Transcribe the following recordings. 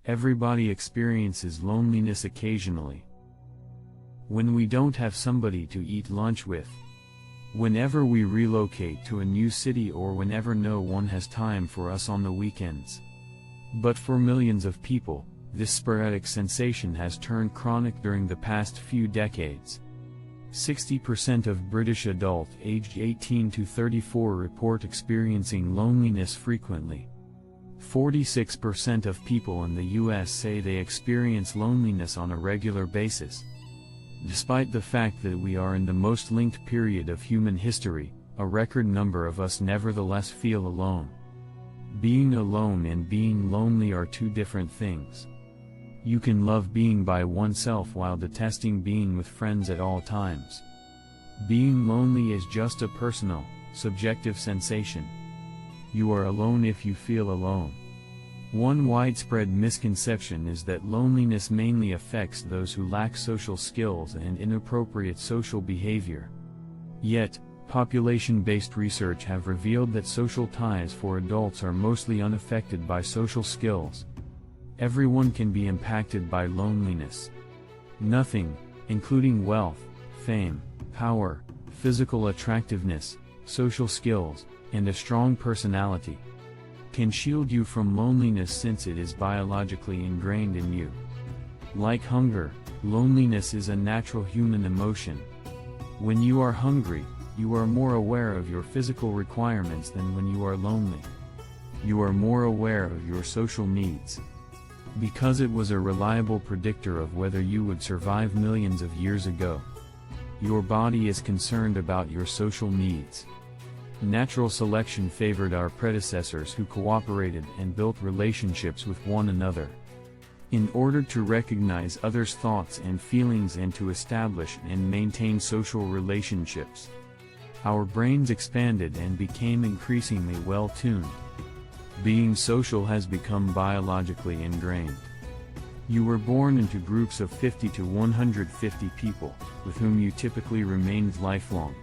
Everybody experiences loneliness occasionally. When we don't have somebody to eat lunch with. Whenever we relocate to a new city, or whenever no one has time for us on the weekends. But for millions of people, this sporadic sensation has turned chronic during the past few decades. 60% of British adults aged 18 to 34 report experiencing loneliness frequently. 46% of people in the US say they experience loneliness on a regular basis. Despite the fact that we are in the most linked period of human history, a record number of us nevertheless feel alone. Being alone and being lonely are two different things. You can love being by oneself while detesting being with friends at all times. Being lonely is just a personal, subjective sensation. You are alone if you feel alone. One widespread misconception is that loneliness mainly affects those who lack social skills and inappropriate social behavior. Yet, population-based research have revealed that social ties for adults are mostly unaffected by social skills. Everyone can be impacted by loneliness. Nothing, including wealth, fame, power, physical attractiveness, social skills, and a strong personality, can shield you from loneliness since it is biologically ingrained in you. Like hunger, loneliness is a natural human emotion. When you are hungry, you are more aware of your physical requirements than when you are lonely. You are more aware of your social needs. Because it was a reliable predictor of whether you would survive millions of years ago. Your body is concerned about your social needs. Natural selection favored our predecessors who cooperated and built relationships with one another. In order to recognize others' thoughts and feelings and to establish and maintain social relationships, our brains expanded and became increasingly well-tuned. Being social has become biologically ingrained. You were born into groups of 50 to 150 people, with whom you typically remained lifelong.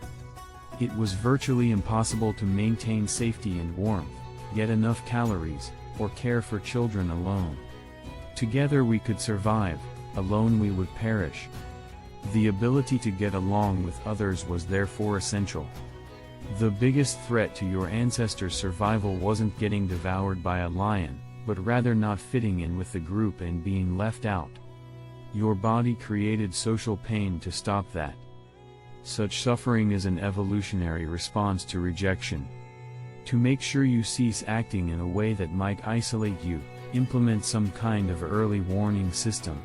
It was virtually impossible to maintain safety and warmth, get enough calories, or care for children alone. Together we could survive, alone we would perish. The ability to get along with others was therefore essential. The biggest threat to your ancestors' survival wasn't getting devoured by a lion, but rather not fitting in with the group and being left out. Your body created social pain to stop that. Such suffering is an evolutionary response to rejection. To make sure you cease acting in a way that might isolate you, implement some kind of early warning system.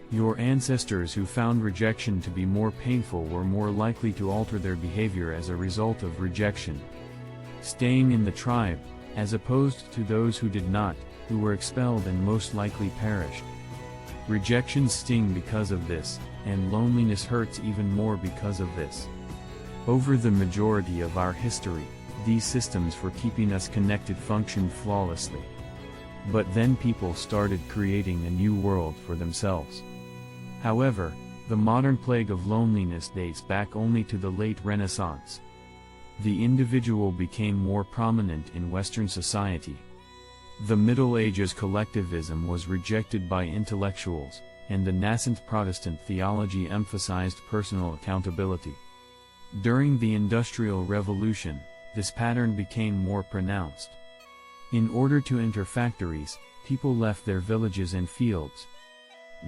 Your ancestors who found rejection to be more painful were more likely to alter their behavior as a result of rejection. Staying in the tribe, as opposed to those who did not, who were expelled and most likely perished. Rejections sting because of this, and loneliness hurts even more because of this. Over the majority of our history, these systems for keeping us connected functioned flawlessly. But then people started creating a new world for themselves. However, the modern plague of loneliness dates back only to the late Renaissance. The individual became more prominent in Western society. The Middle Ages collectivism was rejected by intellectuals, and the nascent Protestant theology emphasized personal accountability. During the Industrial Revolution, this pattern became more pronounced. In order to enter factories, people left their villages and fields.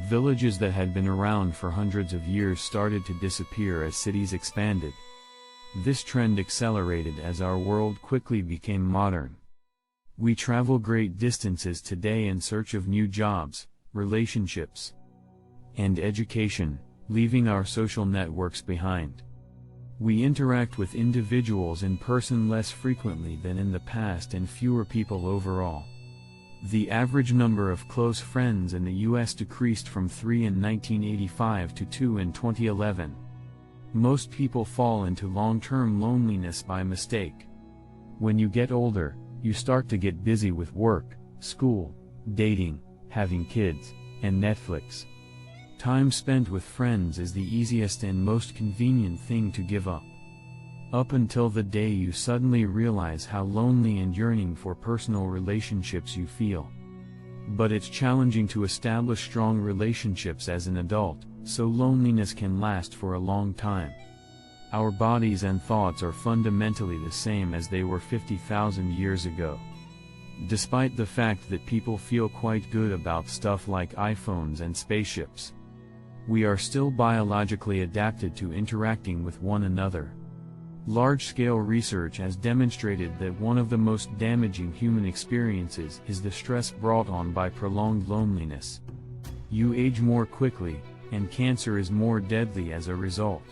Villages that had been around for hundreds of years started to disappear as cities expanded. This trend accelerated as our world quickly became modern. We travel great distances today in search of new jobs, relationships, and education, leaving our social networks behind. We interact with individuals in person less frequently than in the past and fewer people overall. The average number of close friends in the US decreased from 3 in 1985 to 2 in 2011. Most people fall into long-term loneliness by mistake. When you get older, you start to get busy with work, school, dating, having kids, and Netflix. Time spent with friends is the easiest and most convenient thing to give up. Up until the day you suddenly realize how lonely and yearning for personal relationships you feel. But it's challenging to establish strong relationships as an adult, so loneliness can last for a long time. Our bodies and thoughts are fundamentally the same as they were 50,000 years ago. Despite the fact that people feel quite good about stuff like iPhones and spaceships, we are still biologically adapted to interacting with one another. Large-scale research has demonstrated that one of the most damaging human experiences is the stress brought on by prolonged loneliness. You age more quickly, and cancer is more deadly as a result.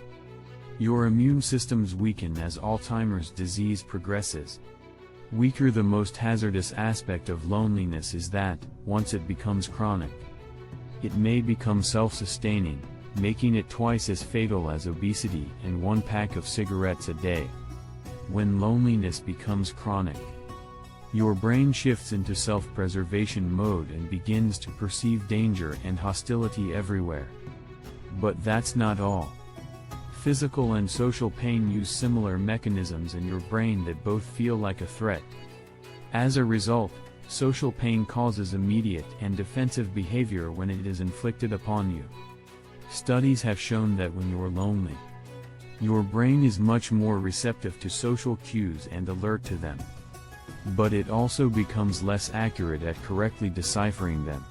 Your immune systems weaken as Alzheimer's disease progresses. Weaker. The most hazardous aspect of loneliness is that, once it becomes chronic, it may become self-sustaining, making it twice as fatal as obesity and one pack of cigarettes a day. When loneliness becomes chronic, your brain shifts into self-preservation mode and begins to perceive danger and hostility everywhere. But that's not all. Physical and social pain use similar mechanisms in your brain that both feel like a threat. As a result, social pain causes immediate and defensive behavior when it is inflicted upon you. Studies have shown that when you're lonely, your brain is much more receptive to social cues and alert to them. But it also becomes less accurate at correctly deciphering them.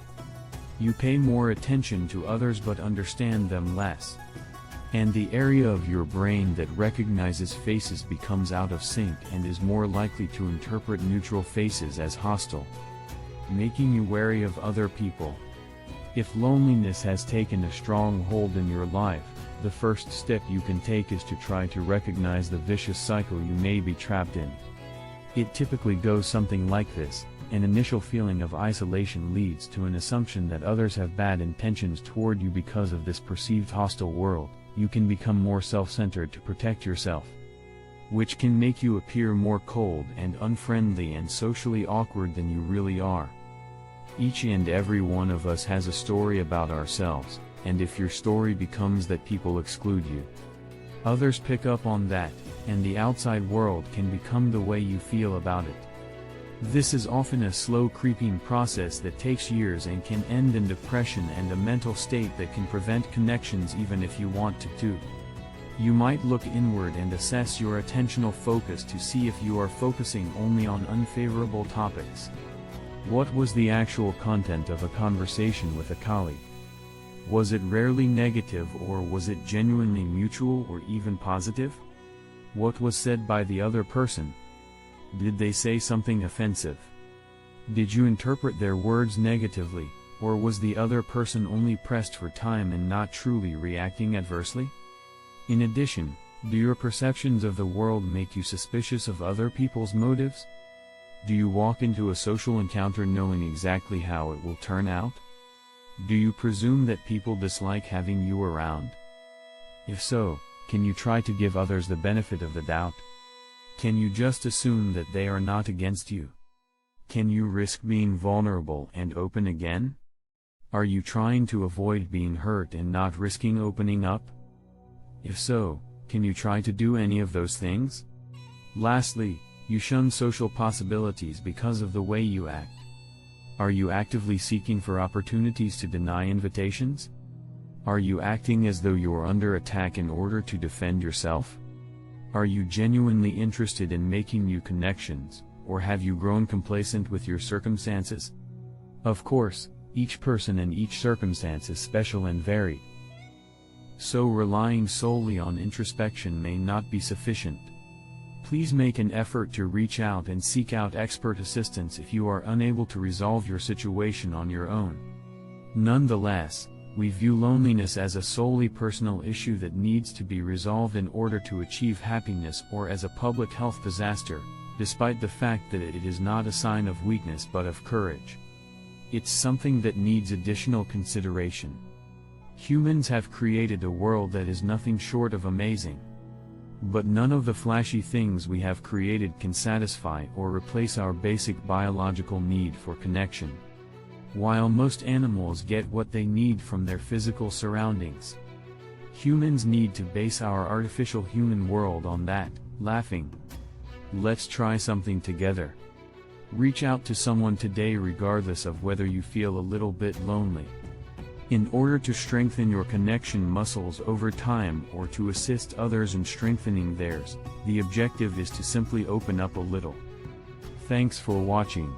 You pay more attention to others but understand them less. And the area of your brain that recognizes faces becomes out of sync and is more likely to interpret neutral faces as hostile, making you wary of other people. If loneliness has taken a strong hold in your life, the first step you can take is to try to recognize the vicious cycle you may be trapped in. It typically goes something like this: an initial feeling of isolation leads to an assumption that others have bad intentions toward you because of this perceived hostile world. You can become more self-centered to protect yourself, which can make you appear more cold and unfriendly and socially awkward than you really are. Each and every one of us has a story about ourselves, and if your story becomes that people exclude you, others pick up on that, and the outside world can become the way you feel about it. This is often a slow creeping process that takes years and can end in depression and a mental state that can prevent connections even if you want to. You might look inward and assess your attentional focus to see if you are focusing only on unfavorable topics. What was the actual content of a conversation with a colleague? Was it rarely negative, or was it genuinely mutual or even positive? What was said by the other person? Did they say something offensive? Did you interpret their words negatively, or was the other person only pressed for time and not truly reacting adversely? In addition, do your perceptions of the world make you suspicious of other people's motives? Do you walk into a social encounter knowing exactly how it will turn out? Do you presume that people dislike having you around? If so, can you try to give others the benefit of the doubt? Can you just assume that they are not against you? Can you risk being vulnerable and open again? Are you trying to avoid being hurt and not risking opening up? If so, can you try to do any of those things? Lastly, you shun social possibilities because of the way you act. Are you actively seeking for opportunities to deny invitations? Are you acting as though you are under attack in order to defend yourself? Are you genuinely interested in making new connections, or have you grown complacent with your circumstances? Of course, each person and each circumstance is special and varied. So relying solely on introspection may not be sufficient. Please make an effort to reach out and seek out expert assistance if you are unable to resolve your situation on your own. Nonetheless, we view loneliness as a solely personal issue that needs to be resolved in order to achieve happiness, or as a public health disaster, despite the fact that it is not a sign of weakness but of courage. It's something that needs additional consideration. Humans have created a world that is nothing short of amazing. But none of the flashy things we have created can satisfy or replace our basic biological need for connection. While most animals get what they need from their physical surroundings, humans need to base our artificial human world on that. Laughing. Let's try something together. Reach out to someone today regardless of whether you feel a little bit lonely. In order to strengthen your connection muscles over time or to assist others in strengthening theirs, the objective is to simply open up a little. Thanks for watching.